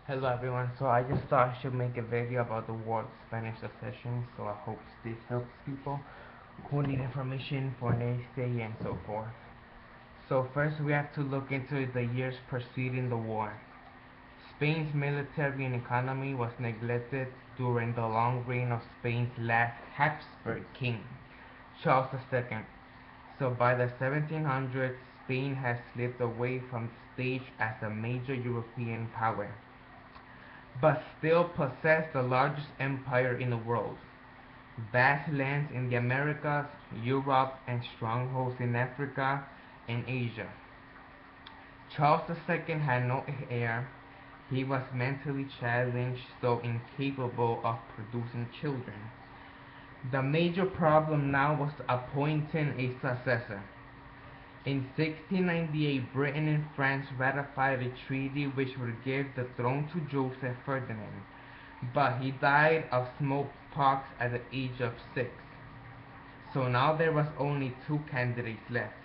Hello everyone, so I just thought I should make a video about the war of Spanish Succession, so I hope this helps people who need information for an essay and so forth. So first we have to look into the years preceding the war. Spain's military and economy was neglected during the long reign of Spain's last Habsburg king, Charles II. So by the 1700s, Spain has slipped away from the stage as a major European power, but still possessed the largest empire in the world. Vast lands in the Americas, Europe, and strongholds in Africa and Asia. Charles II had no heir. He was mentally challenged, so incapable of producing children. The major problem now was appointing a successor. In 1698, Britain and France ratified a treaty which would give the throne to Joseph Ferdinand, but he died of smallpox at the age of 6. So now there was only two candidates left: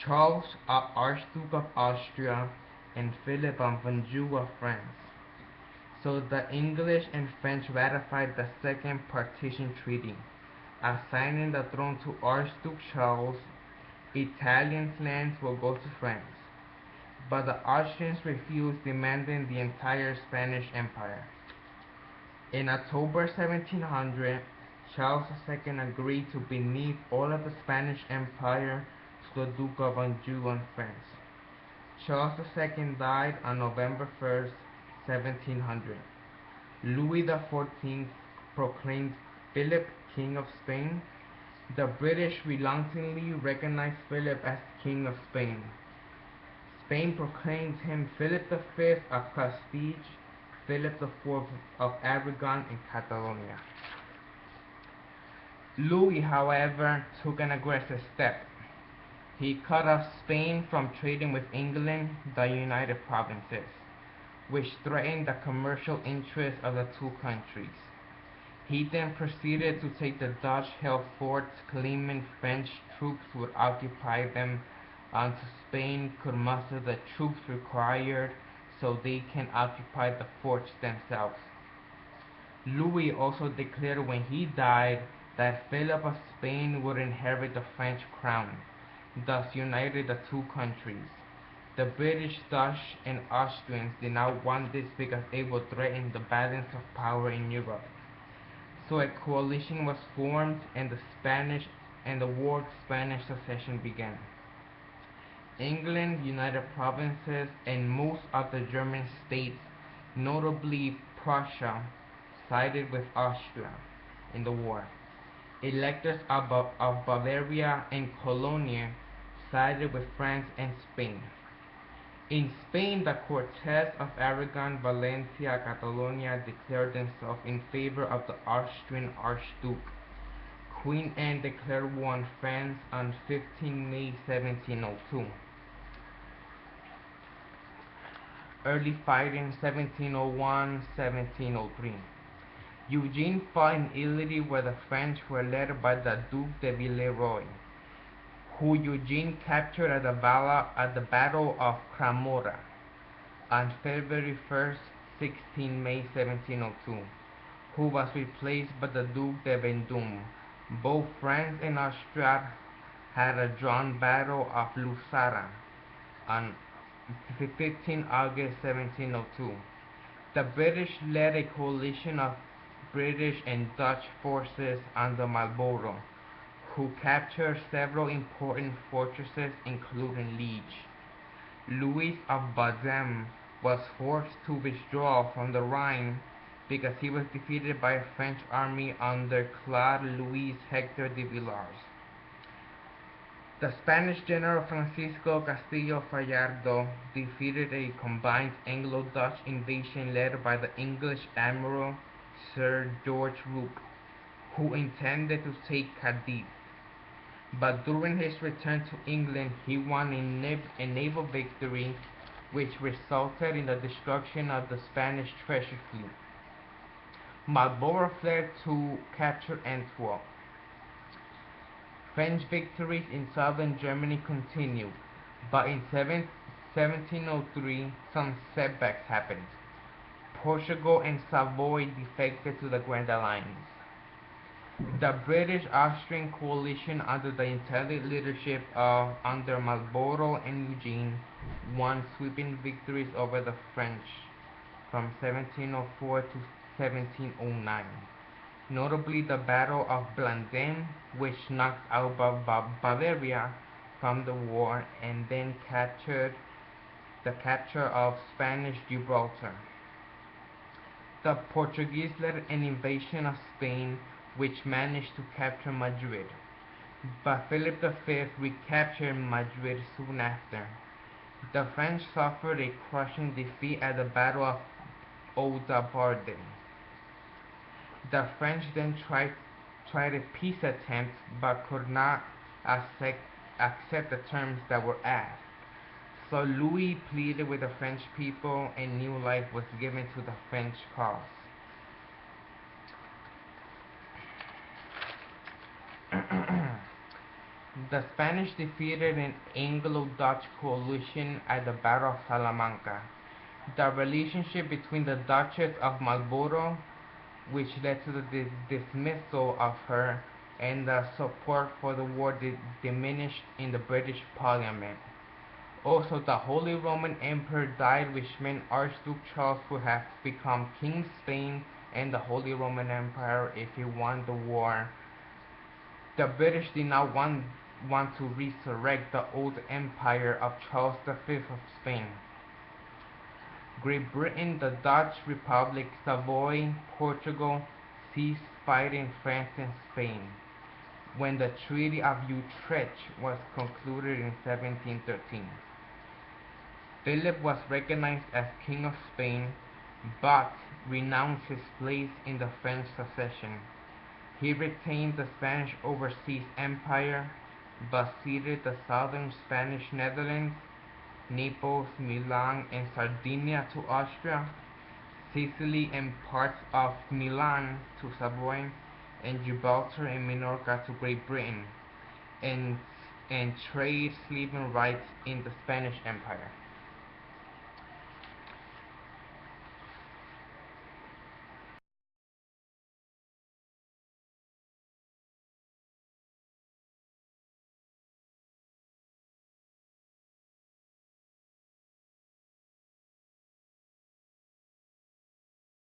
Charles, Archduke of Austria, and Philip of Anjou of France. So the English and French ratified the Second Partition Treaty, assigning the throne to Archduke Charles. Italian lands will go to France, but the Austrians refused, demanding the entire Spanish Empire. In October 1700, Charles II agreed to bequeath all of the Spanish Empire to the Duke of Anjou and France. Charles II died on November 1st, 1700. Louis XIV proclaimed Philip King of Spain. The British reluctantly recognized Philip as King of Spain. Spain proclaimed him Philip V of Castile, Philip IV of Aragon and Catalonia. Louis, however, took an aggressive step. He cut off Spain from trading with England, the United Provinces, which threatened the commercial interests of the two countries. He then proceeded to take the Dutch-held forts, claiming French troops would occupy them until Spain could muster the troops required so they can occupy the forts themselves. Louis also declared when he died that Philip of Spain would inherit the French crown, thus united the two countries. The British, Dutch, and Austrians did not want this because it would threaten the balance of power in Europe. So a coalition was formed, and the War of Spanish Succession began. England, United Provinces, and most of the German states, notably Prussia, sided with Austria in the war. Electors of Bavaria and Cologne sided with France and Spain. In Spain, the Cortes of Aragon, Valencia, Catalonia declared themselves in favor of the Austrian Archduke. Queen Anne declared war on France on 15 May 1702. Early fighting 1701-1703. Eugene fought in Italy, where the French were led by the Duc de Villeroy, who Eugene captured at the Battle of Cremona on February 1st, 16 May 1702, who was replaced by the Duc de Vendôme. Both France and Austria had a drawn battle of Luçara on 15 August 1702. The British led a coalition of British and Dutch forces under Marlborough, who captured several important fortresses including Liege. Louis of Bazin was forced to withdraw from the Rhine because he was defeated by a French army under Claude Louis Hector de Villars. The Spanish general Francisco Castillo Fallardo defeated a combined Anglo-Dutch invasion led by the English admiral Sir George Rooke, who intended to take Cadiz. But during his return to England, he won a naval victory which resulted in the destruction of the Spanish treasure fleet. Marlborough fled to capture Antwerp. French victories in southern Germany continued, but in 1703 some setbacks happened. Portugal and Savoy defected to the Grand Alliance. The British-Austrian coalition under the intelligent leadership of under Marlborough and Eugene won sweeping victories over the French from 1704 to 1709. Notably the Battle of Blandin, which knocked out Bavaria from the war and then the capture of Spanish Gibraltar. The Portuguese led an invasion of Spain which managed to capture Madrid, but Philip V recaptured Madrid soon after. The French suffered a crushing defeat at the Battle of Oudenaarde. The French then tried a peace attempt but could not accept the terms that were asked. So Louis pleaded with the French people and new life was given to the French cause. The Spanish defeated an Anglo-Dutch coalition at the Battle of Salamanca. The relationship between the Duchess of Marlborough, which led to the dismissal of her, and the support for the war diminished in the British Parliament. Also, the Holy Roman Emperor died, which meant Archduke Charles would have become King of Spain and the Holy Roman Empire if he won the war. The British did not want to resurrect the old empire of Charles V of Spain. Great Britain, the Dutch Republic, Savoy, Portugal ceased fighting France and Spain when the Treaty of Utrecht was concluded in 1713. Philip was recognized as King of Spain, but renounced his place in the French succession. He retained the Spanish Overseas Empire, but ceded the southern Spanish Netherlands, Naples, Milan, and Sardinia to Austria, Sicily and parts of Milan to Savoy, and Gibraltar and Minorca to Great Britain, and trade slavery rights in the Spanish Empire.